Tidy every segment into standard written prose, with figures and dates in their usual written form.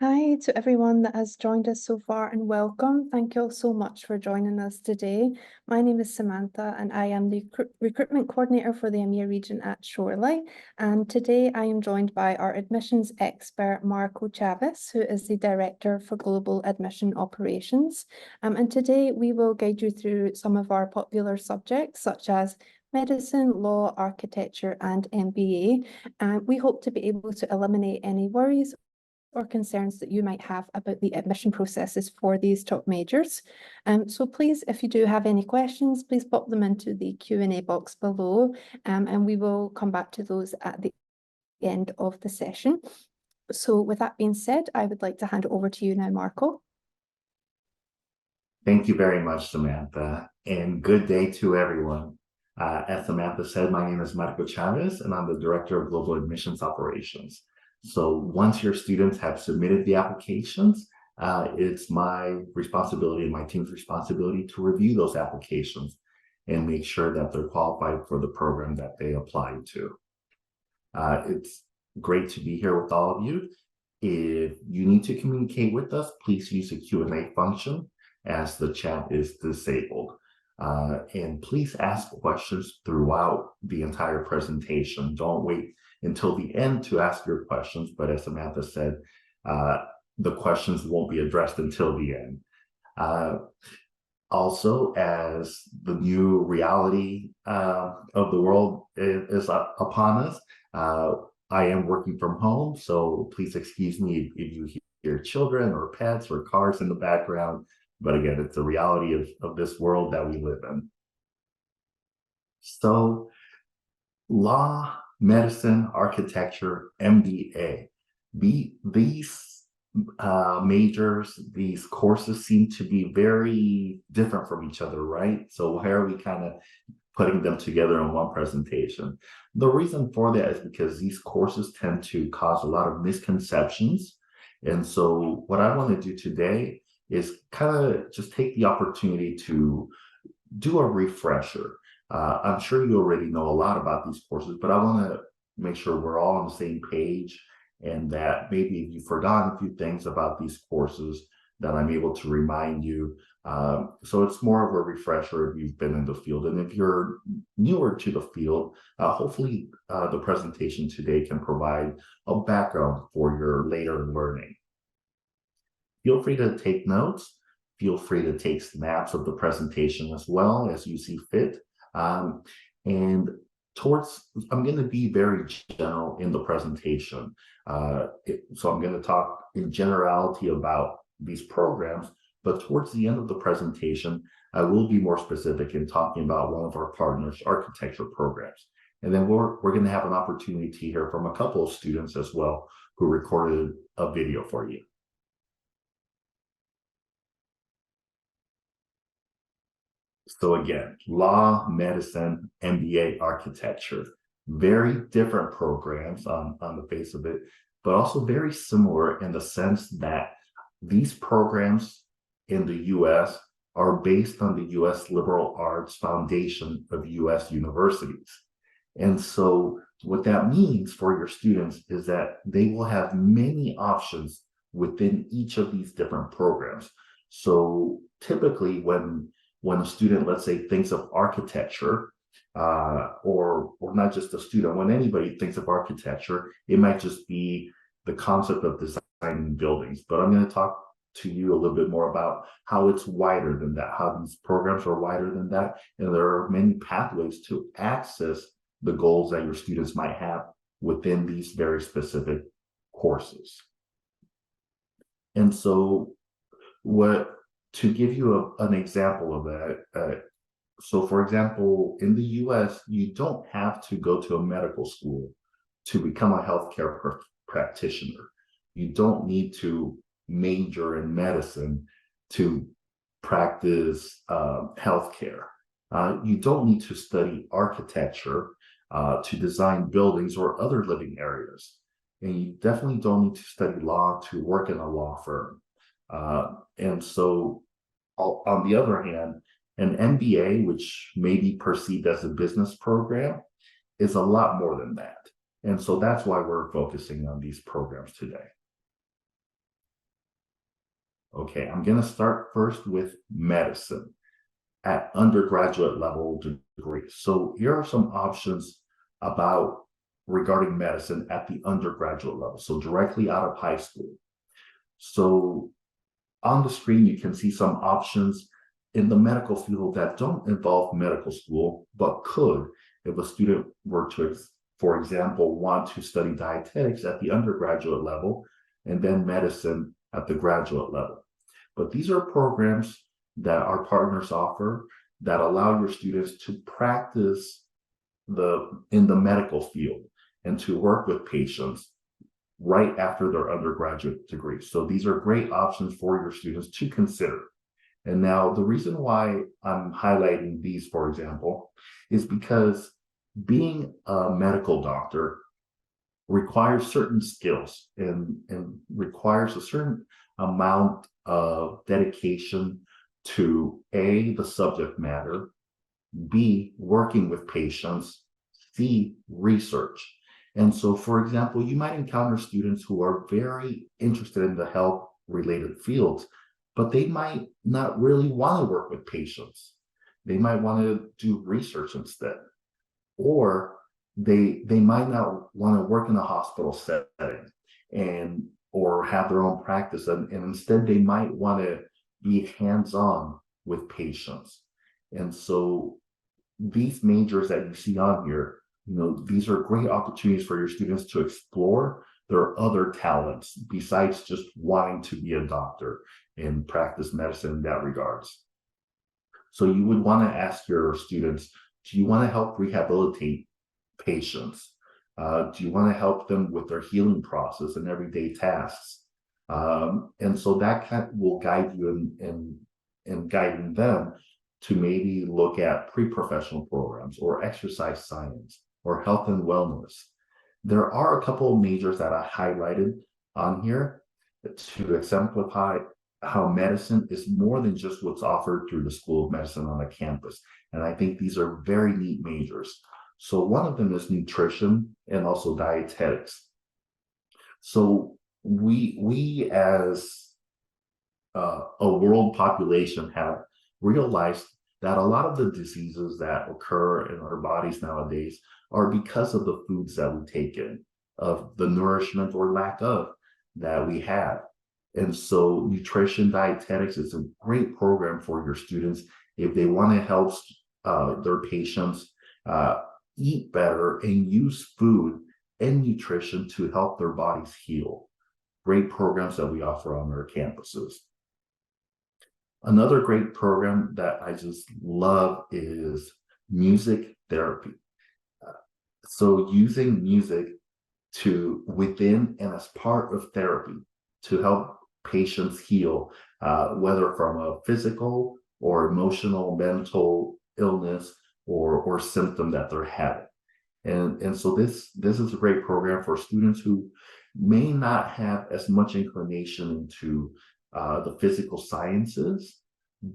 Hi to everyone that has joined us so far and welcome. Thank you all so much for joining us today. My name is Samantha and I am the recruitment coordinator for the EMEA region at Shorelight. And today I am joined by our admissions expert, Marco Chavez, who is the Director for Global Admission Operations. And today we will guide you through some of our popular subjects such as medicine, law, architecture, and MBA. And we hope to be able to eliminate any worries or concerns that you might have about the admission processes for these top majors. So please, if you do have any questions, please pop them into the Q&A box below, and we will come back to those at the end of the session. So with that being said, I would like to hand it over to you now, Marco. Thank you very much, Samantha, and good day to everyone. As Samantha said, my name is Marco Chavez, and I'm the Director of Global Admissions Operations. So once your students have submitted the applications, it's my responsibility and my team's responsibility to review those applications and make sure that they're qualified for the program that they applied to. It's great to be here with all of you. If you need to communicate with us, please use the Q&A function as the chat is disabled. And please ask questions throughout the entire presentation. Don't wait until the end to ask your questions, but as Samantha said, the questions won't be addressed until the end. Also, as the new reality of the world is upon us, I am working from home, so please excuse me if you hear children or pets or cars in the background. But again, it's the reality of this world that we live in. So, law, medicine, architecture, MBA. These majors, these courses seem to be very different from each other, right? So why are we kind of putting them together in one presentation? The reason for that is because these courses tend to cause a lot of misconceptions. And so what I want to do today is kind of just take the opportunity to do a refresher. I'm sure you already know a lot about these courses, but I want to make sure we're all on the same page and that maybe if you've forgotten a few things about these courses, that I'm able to remind you. So it's more of a refresher if you've been in the field. And if you're newer to the field, hopefully the presentation today can provide a background for your later learning. Feel free to take notes. Feel free to take snaps of the presentation as well as you see fit. I'm going to be very general in the presentation. So I'm going to talk in generality about these programs, but towards the end of the presentation, I will be more specific in talking about one of our partners' architecture programs. And then we're going to have an opportunity to hear from a couple of students as well who recorded a video for you. So again, law, medicine, MBA, architecture, very different programs on the face of it, but also very similar in the sense that these programs in the US are based on the US Liberal Arts Foundation of US universities. And so what that means for your students is that they will have many options within each of these different programs. So typically when a student, let's say, thinks of architecture, or not just a student, when anybody thinks of architecture, it might just be the concept of designing buildings. But I'm going to talk to you a little bit more about how it's wider than that, how these programs are wider than that. And there are many pathways to access the goals that your students might have within these very specific courses. And so to give you an example of that, so for example, in the US, you don't have to go to a medical school to become a healthcare practitioner. You don't need to major in medicine to practice healthcare. You don't need to study architecture to design buildings or other living areas. And you definitely don't need to study law to work in a law firm. And so on the other hand, an MBA, which may be perceived as a business program, is a lot more than that. And so that's why we're focusing on these programs today. Okay, I'm going to start first with medicine at undergraduate level degree. So here are some options about regarding medicine at the undergraduate level, so directly out of high school. So on the screen, you can see some options in the medical field that don't involve medical school, but could if a student were to, for example, want to study dietetics at the undergraduate level and then medicine at the graduate level. But these are programs that our partners offer that allow your students to practice in the medical field and to work with patients right after their undergraduate degree. So these are great options for your students to consider. And now the reason why I'm highlighting these, for example, is because being a medical doctor requires certain skills and requires a certain amount of dedication to A, the subject matter, B, working with patients, C, research. And so, for example, you might encounter students who are very interested in the health related fields, but they might not really want to work with patients. They might want to do research instead, or they might not want to work in a hospital setting and or have their own practice, and instead they might want to be hands-on with patients. And so these majors that you see on here, these are great opportunities for your students to explore their other talents besides just wanting to be a doctor and practice medicine in that regards. So you would want to ask your students, do you want to help rehabilitate patients? Do you want to help them with their healing process and everyday tasks? And so that will guide you in guiding them to maybe look at pre-professional programs or exercise science or health and wellness. There are a couple of majors that I highlighted on here to exemplify how medicine is more than just what's offered through the School of Medicine on a campus. And I think these are very neat majors. So one of them is nutrition and also dietetics. So we as a world population have realized that a lot of the diseases that occur in our bodies nowadays are because of the foods that we take in, of the nourishment or lack of that we have. And so nutrition dietetics is a great program for your students if they want to help their patients eat better and use food and nutrition to help their bodies heal. Great programs that we offer on our campuses. Another great program that I just love is music therapy. So using music within and as part of therapy to help patients heal, whether from a physical or emotional, mental illness or symptom that they're having. And so this is a great program for students who may not have as much inclination into the physical sciences,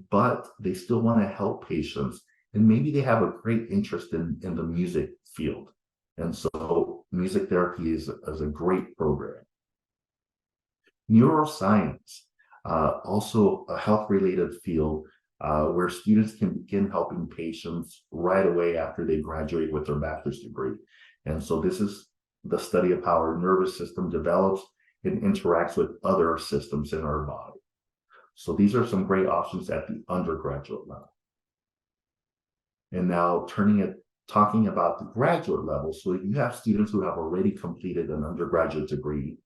but they still want to help patients. And maybe they have a great interest in the music field. And so music therapy is a great program. Neuroscience, also a health-related field where students can begin helping patients right away after they graduate with their bachelor's degree. And so this is the study of how our nervous system develops and interacts with other systems in our body. So these are some great options at the undergraduate level. And now talking about the graduate level. So you have students who have already completed an undergraduate degree.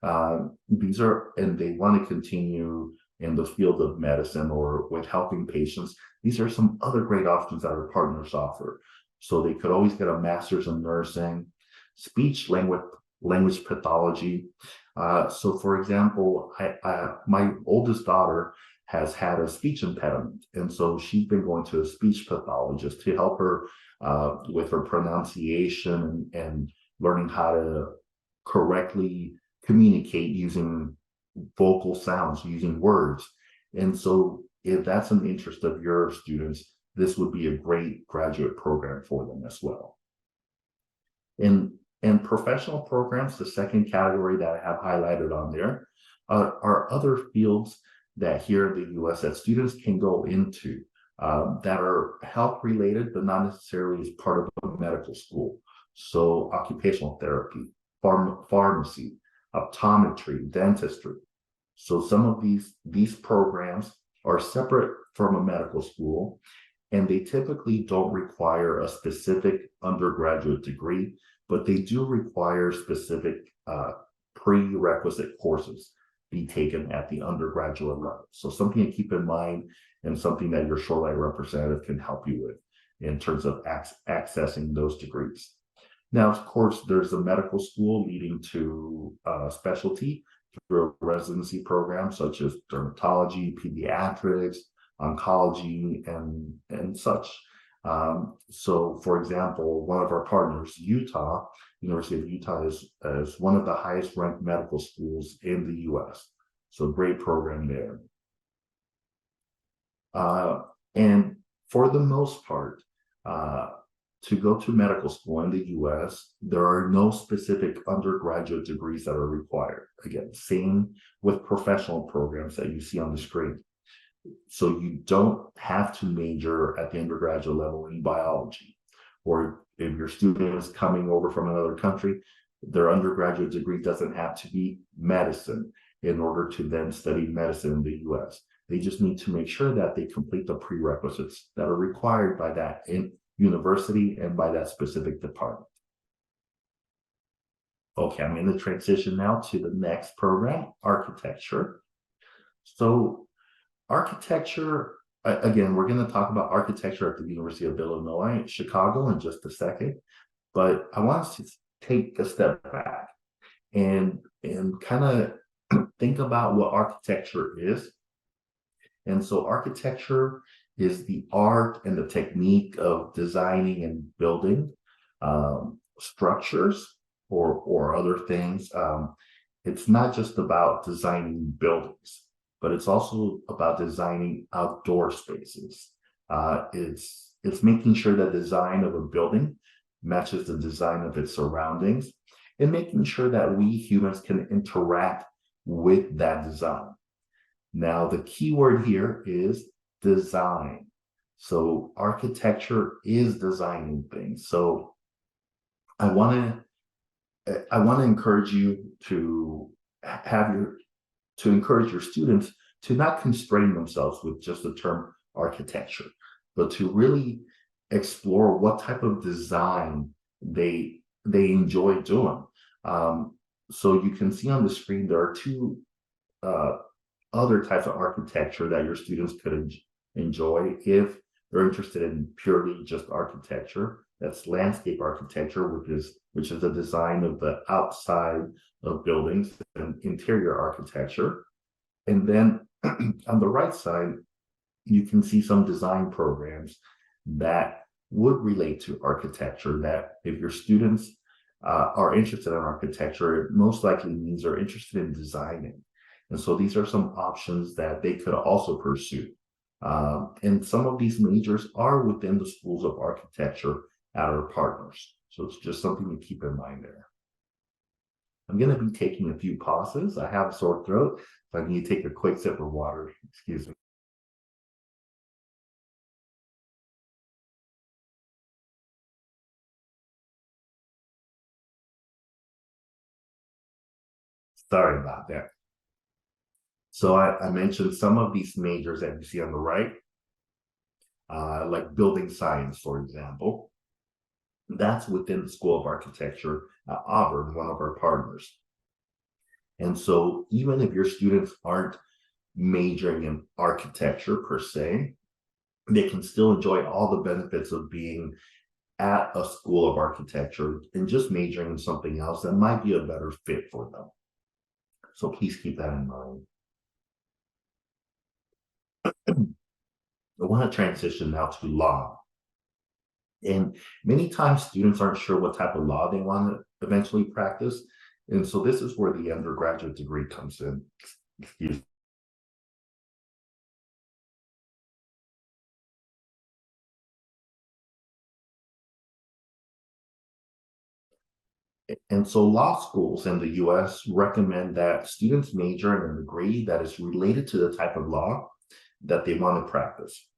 And they want to continue in the field of medicine or with helping patients. These are some other great options that our partners offer. So they could always get a master's in nursing, speech language pathology. So for example, my oldest daughter has had a speech impediment. And so she's been going to a speech pathologist to help her with her pronunciation and learning how to correctly communicate using vocal sounds, using words. And so if that's an interest of your students, this would be a great graduate program for them as well. And professional programs, the second category that I have highlighted on there, are other fields that here in the US that students can go into that are health related, but not necessarily as part of a medical school. So occupational therapy, pharmacy, optometry, dentistry. So some of these programs are separate from a medical school, and they typically don't require a specific undergraduate degree, but they do require specific prerequisite courses be taken at the undergraduate level. So something to keep in mind and something that your Shorelight representative can help you with in terms of accessing those degrees. Now, of course, there's a medical school leading to specialty through a residency program such as dermatology, pediatrics, oncology, and such. So, for example, one of our partners, University of Utah, is one of the highest ranked medical schools in the US. So, great program there. And for the most part, to go to medical school in the US, there are no specific undergraduate degrees that are required. Again, same with professional programs that you see on the screen. So you don't have to major at the undergraduate level in biology. Or if your student is coming over from another country, their undergraduate degree doesn't have to be medicine in order to then study medicine in the US. They just need to make sure that they complete the prerequisites that are required by that university and by that specific department. Okay, I'm going to transition now to the next program, architecture. So architecture, again, we're going to talk about architecture at the University of Illinois, Chicago in just a second, but I want us to take a step back and kind of think about what architecture is. And so architecture is the art and the technique of designing and building structures or other things. It's not just about designing buildings, but it's also about designing outdoor spaces. It's making sure that design of a building matches the design of its surroundings and making sure that we humans can interact with that design. Now, the key word here is design. So architecture is designing things. So I want to encourage you to encourage your students to not constrain themselves with just the term architecture, but to really explore what type of design they enjoy doing. So you can see on the screen there are two other types of architecture that your students could enjoy if they're interested in purely just architecture. That's landscape architecture, which is the design of the outside of buildings, and interior architecture. And then on the right side, you can see some design programs that would relate to architecture, that if your students are interested in architecture, it most likely means they're interested in designing. And so these are some options that they could also pursue. And some of these majors are within the schools of architecture at our partners. So it's just something to keep in mind there. I'm going to be taking a few pauses. I have a sore throat, so I need to take a quick sip of water. Excuse me. Sorry about that. So I mentioned some of these majors that you see on the right, like building science, for example. That's within the School of Architecture at Auburn, one of our partners. And so even if your students aren't majoring in architecture per se, they can still enjoy all the benefits of being at a school of architecture and just majoring in something else that might be a better fit for them. So please keep that in mind. I want to transition now to law. And many times students aren't sure what type of law they want to eventually practice. And so this is where the undergraduate degree comes in. Excuse me. And so law schools in the US recommend that students major in a degree that is related to the type of law that they want to practice.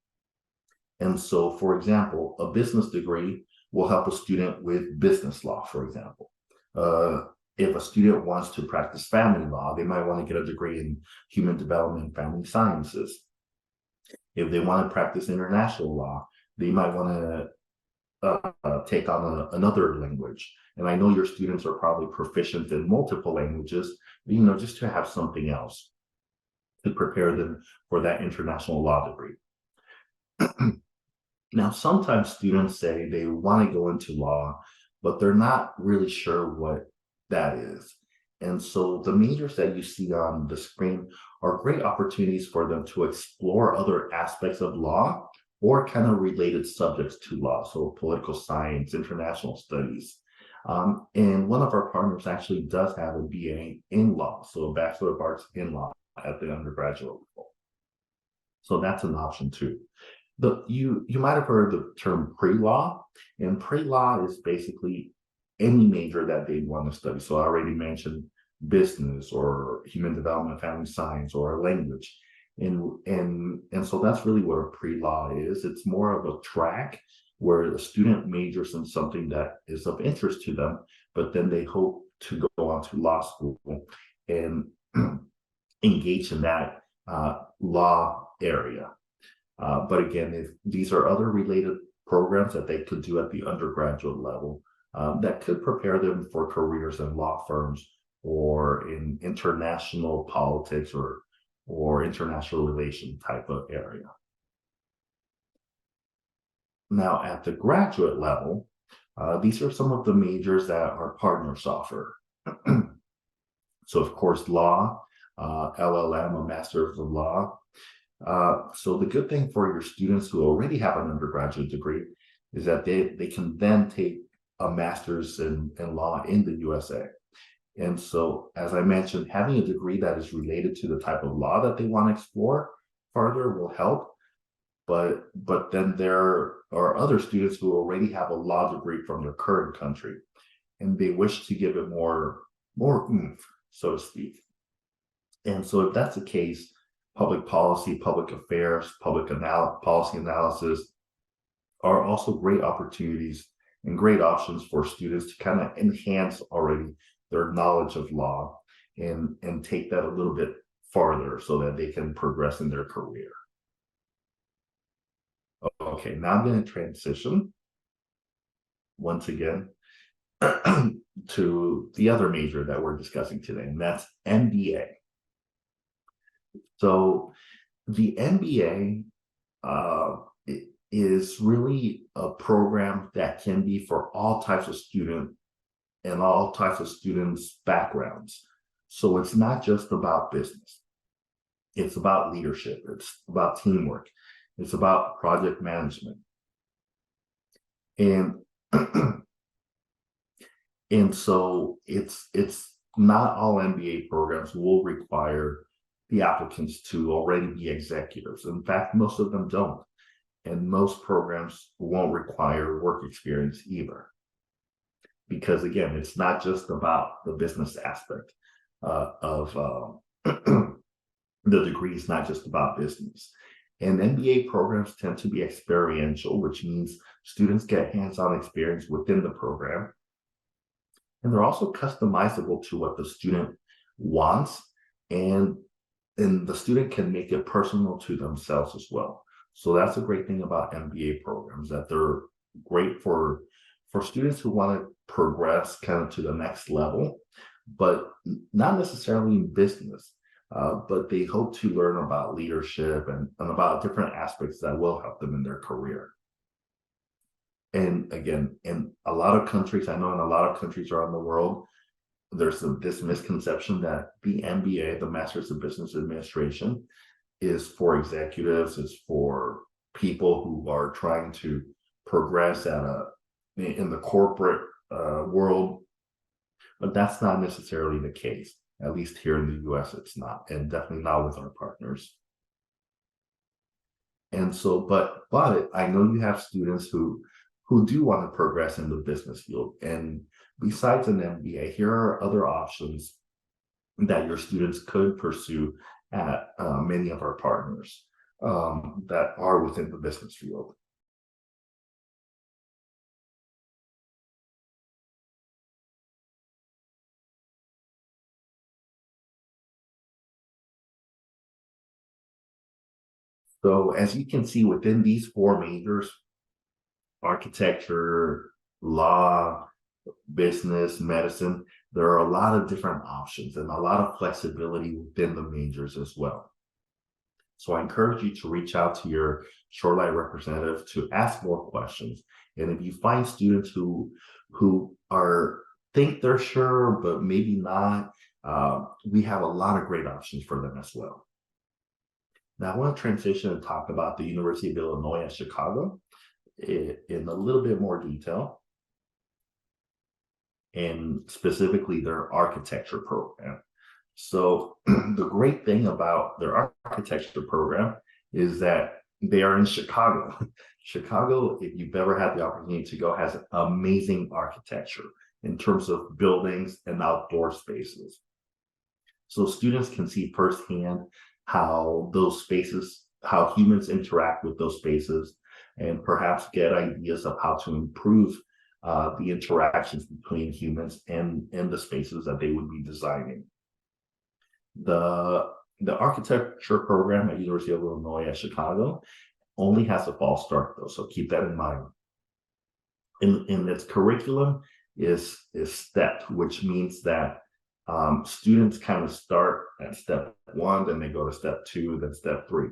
And so, for example, a business degree will help a student with business law, for example. If a student wants to practice family law, they might want to get a degree in human development and family sciences. If they want to practice international law, they might want to take on another language. And I know your students are probably proficient in multiple languages, just to have something else to prepare them for that international law degree. Now, sometimes students say they want to go into law, but they're not really sure what that is. And so the majors that you see on the screen are great opportunities for them to explore other aspects of law or kind of related subjects to law, so political science, international studies. And one of our partners actually does have a BA in law, so a Bachelor of Arts in Law at the undergraduate level. So that's an option too. You might have heard the term pre-law, and pre-law is basically any major that they want to study. So I already mentioned business or human development, family science, or a language. And so that's really what a pre-law is. It's more of a track where the student majors in something that is of interest to them, but then they hope to go on to law school and engage in that law area. But again, if these are other related programs that they could do at the undergraduate level that could prepare them for careers in law firms or in international politics or international relation type of area. Now, at the graduate level, these are some of the majors that our partners offer. So, of course, law, LLM, a master's of law. So the good thing for your students who already have an undergraduate degree is that they can then take a master's in law in the USA. And so, as I mentioned, having a degree that is related to the type of law that they want to explore further will help. But then there are other students who already have a law degree from their current country, and they wish to give it more oomph, so to speak. And so if that's the case, public policy, public affairs, policy analysis are also great opportunities and great options for students to kind of enhance already their knowledge of law and take that a little bit farther so that they can progress in their career. Okay, now I'm going to transition once again to the other major that we're discussing today, and that's MBA. So the MBA is really a program that can be for all types of students and all types of students' backgrounds. So it's not just about business. It's about leadership. It's about teamwork. It's about project management. And and so it's not all MBA programs will require the applicants to already be executives. In fact, most of them don't. And most programs won't require work experience either. Because again, it's not just about the business aspect of the degree is not just about business. And MBA programs tend to be experiential, which means students get hands-on experience within the program. And they're also customizable to what the student wants, and the student can make it personal to themselves as well. So that's a great thing about MBA programs, that they're great for students who want to progress kind of to the next level, but not necessarily in business. But they hope to learn about leadership and about different aspects that will help them in their career. And again, in a lot of countries, I know in a lot of countries around the world, there's this misconception that the MBA, the Master's of Business Administration, is for executives, is for people who are trying to progress in the corporate world. But that's not necessarily the case. At least here in the US, it's not, and definitely not with our partners. And so, but I know you have students who do want to progress in the business field, and besides an MBA, here are other options that your students could pursue at many of our partners that are within the business field. So as you can see within these four majors, architecture, law, business, medicine, there are a lot of different options and a lot of flexibility within the majors as well. So I encourage you to reach out to your Shorelight representative to ask more questions. And if you find students who are think they're sure, but maybe not, we have a lot of great options for them as well. Now I want to transition and talk about the University of Illinois at Chicago in a little bit more detail, and specifically their architecture program. So the great thing about their architecture program is that they are in Chicago. Chicago, if you've ever had the opportunity to go, has amazing architecture in terms of buildings and outdoor spaces. So students can see firsthand how those spaces, how humans interact with those spaces, and perhaps get ideas of how to improve the interactions between humans and the spaces that they would be designing. The architecture program at University of Illinois at Chicago only has a fall start though, so keep that in mind. In its curriculum is stepped, which means that students kind of start at step one, then they go to step two, then step three.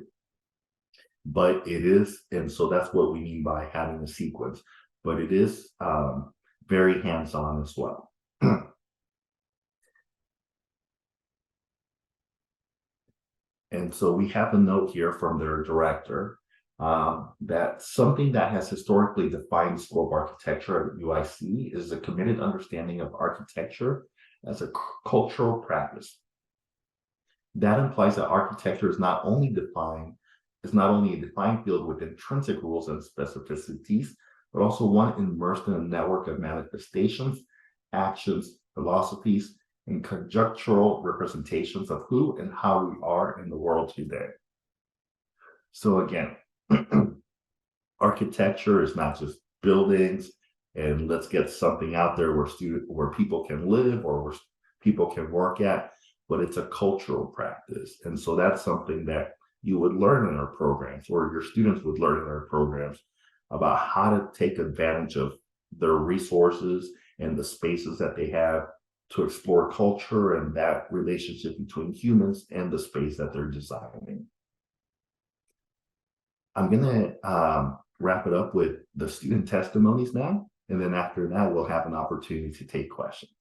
But it is, and so that's what we mean by having a sequence, but it is very hands-on as well. And so we have a note here from their director that something that has historically defined the School of Architecture at UIC is a committed understanding of architecture as a cultural practice. That implies that architecture is not only a defined field with intrinsic rules and specificities, but also one immersed in a network of manifestations, actions, philosophies, and conjectural representations of who and how we are in the world today. So again, architecture is not just buildings and let's get something out there where people can live or where people can work at, but it's a cultural practice. And so that's something that you would learn in our programs, or your students would learn in our programs, about how to take advantage of their resources and the spaces that they have to explore culture and that relationship between humans and the space that they're designing. I'm going to wrap it up with the student testimonies now, and then after that, we'll have an opportunity to take questions.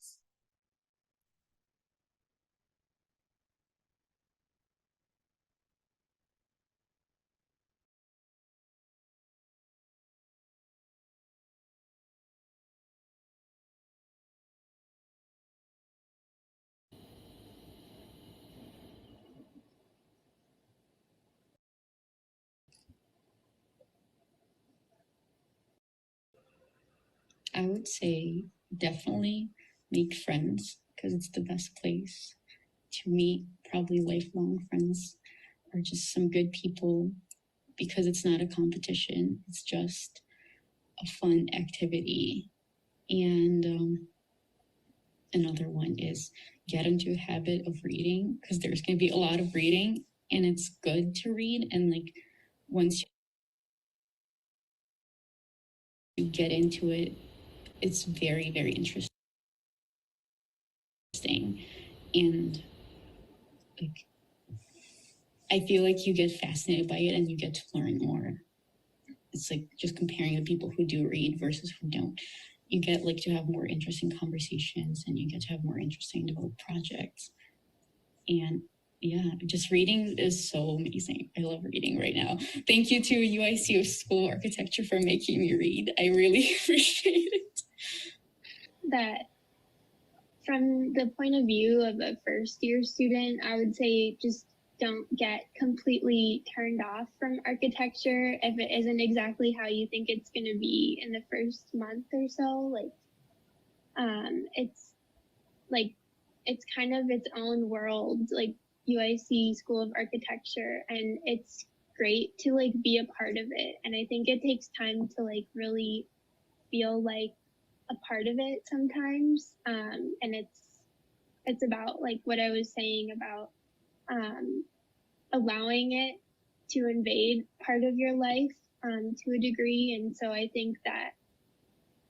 I would say definitely make friends because it's the best place to meet probably lifelong friends or just some good people because it's not a competition. It's just a fun activity. And another one is get into a habit of reading because there's going to be a lot of reading and it's good to read. And like once you get into it, it's very, very interesting. And like I feel like you get fascinated by it and you get to learn more. It's like just comparing the people who do read versus who don't. You get like to have more interesting conversations and you get to have more interesting developed projects. And yeah, just reading is so amazing. I love reading right now. Thank you to UIC School of Architecture for making me read. I really appreciate it. That from the point of view of a first year student, I would say just don't get completely turned off from architecture if it isn't exactly how you think it's going to be in the first month or so. Like, it's like, it's kind of its own world, like UIC School of Architecture, and it's great to like be a part of it. And I think it takes time to like really feel like a part of it sometimes. And it's about like what I was saying about allowing it to invade part of your life to a degree. And so I think that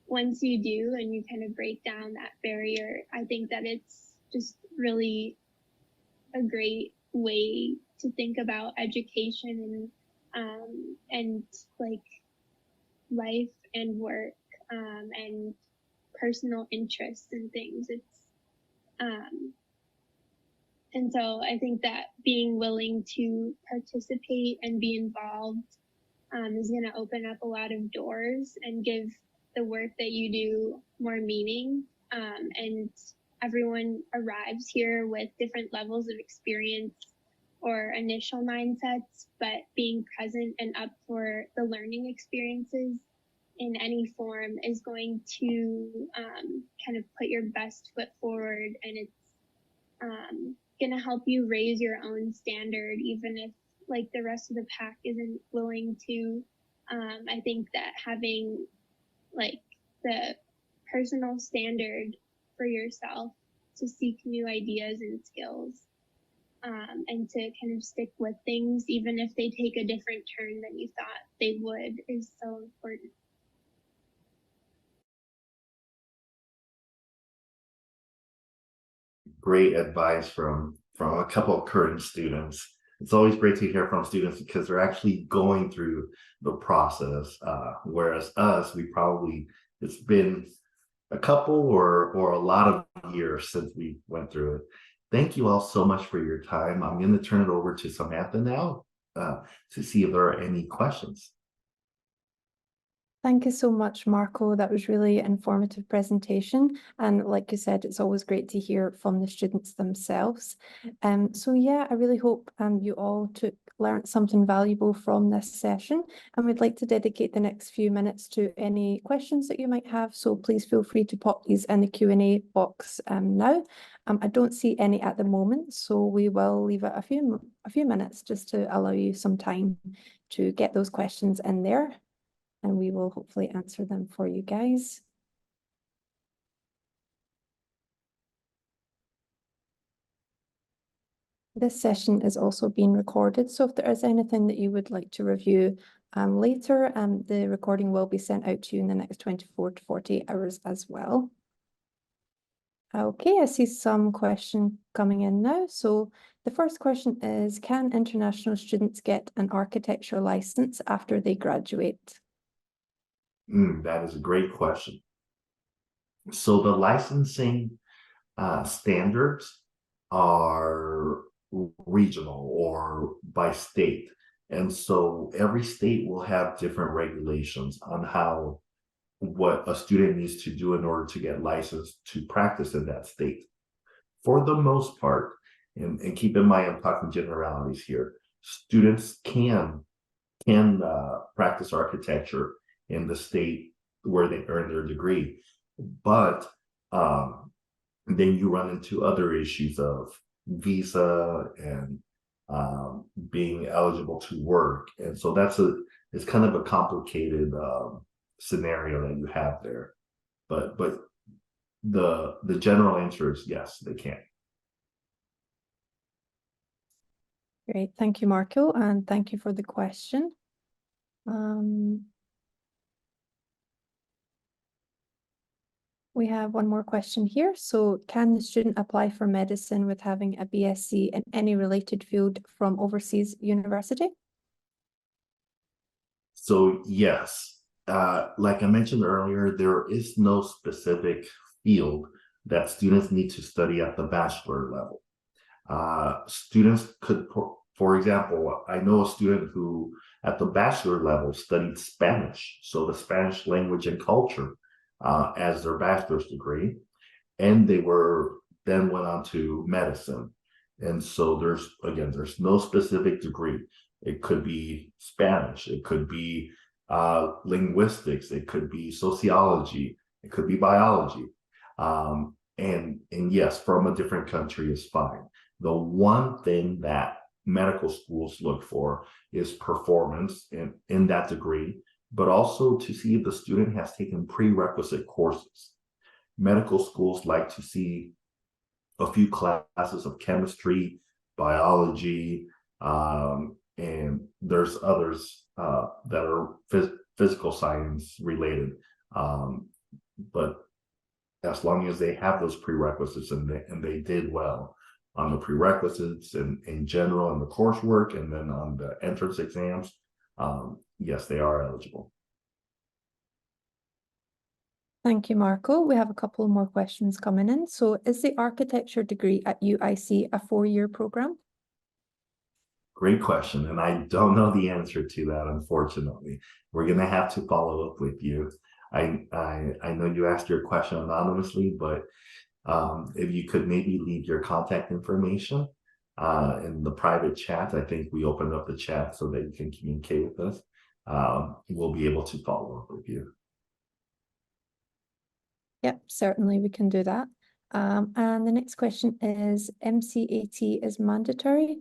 once you do and you kind of break down that barrier, I think that it's just really a great way to think about education and like life and work and personal interests and things. And so I think that being willing to participate and be involved is going to open up a lot of doors and give the work that you do more meaning. And everyone arrives here with different levels of experience or initial mindsets, but being present and up for the learning experiences in any form is going to kind of put your best foot forward, and it's going to help you raise your own standard, even if like the rest of the pack isn't willing to. I think that having like the personal standard for yourself to seek new ideas and skills and to kind of stick with things, even if they take a different turn than you thought they would, is so important. Great advice from a couple of current students. It's always great to hear from students because they're actually going through the process, whereas us, it's been a couple or a lot of years since we went through it. Thank you all so much for your time. I'm going to turn it over to Samantha now to see if there are any questions. Thank you so much, Marco. That was really informative presentation. And like you said, it's always great to hear from the students themselves. So yeah, I really hope you all learned something valuable from this session. And we'd like to dedicate the next few minutes to any questions that you might have. So please feel free to pop these in the Q&A box now. I don't see any at the moment, so we will leave it a few minutes just to allow you some time to get those questions in there. And we will hopefully answer them for you guys. This session is also being recorded, so if there is anything that you would like to review later, the recording will be sent out to you in the next 24 to 48 hours as well. Okay, I see some question coming in now. So the first question is, can international students get an architecture license after they graduate? That is a great question. So the licensing standards are regional or by state. And so every state will have different regulations on what a student needs to do in order to get licensed to practice in that state. For the most part, and keep in mind I'm talking generalities here, students can practice architecture in the state where they earn their degree, but then you run into other issues of visa and being eligible to work, and so it's kind of a complicated scenario that you have there. But the general answer is yes, they can. Great, thank you, Marco, and thank you for the question. We have one more question here. So can the student apply for medicine with having a BSc in any related field from overseas university? So yes, like I mentioned earlier, there is no specific field that students need to study at the bachelor level. Students could, for example, I know a student who at the bachelor level studied Spanish, so the Spanish language and culture as their bachelor's degree, and they then went on to medicine. And so there's no specific degree. It could be Spanish, it could be linguistics, it could be sociology, it could be biology. And yes, from a different country is fine. The one thing that medical schools look for is performance in that degree, but also to see if the student has taken prerequisite courses. Medical schools like to see a few classes of chemistry, biology, and there's others that are physical science related. But as long as they have those prerequisites and they did well on the prerequisites and in general and the coursework, and then on the entrance exams, yes, they are eligible. Thank you, Marco. We have a couple more questions coming in. So is the architecture degree at UIC a 4-year program? Great question. And I don't know the answer to that, unfortunately. We're going to have to follow up with you. I know you asked your question anonymously, but if you could maybe leave your contact information in the private chat. I think we opened up the chat so that you can communicate with us. We'll be able to follow up with you. Yep, certainly we can do that. And the next question is, MCAT is mandatory?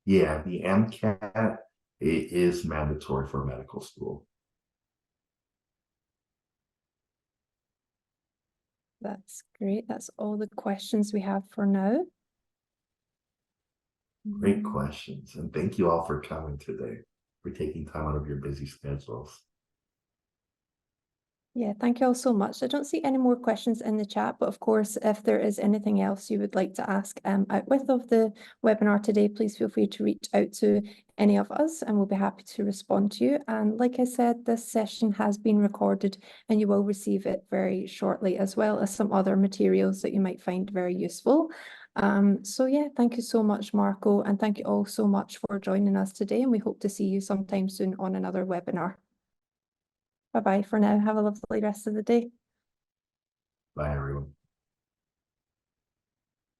Yeah, the MCAT is mandatory for medical school. That's great. That's all the questions we have for now. Great questions. And thank you all for coming today, for taking time out of your busy schedules. Yeah, thank you all so much. I don't see any more questions in the chat, but of course, if there is anything else you would like to ask out with of the webinar today, please feel free to reach out to any of us and we'll be happy to respond to you. And like I said, this session has been recorded and you will receive it very shortly, as well as some other materials that you might find very useful. So yeah, thank you so much, Marco, and thank you all so much for joining us today, and we hope to see you sometime soon on another webinar. Bye-bye for now. Have a lovely rest of the day. Bye, everyone.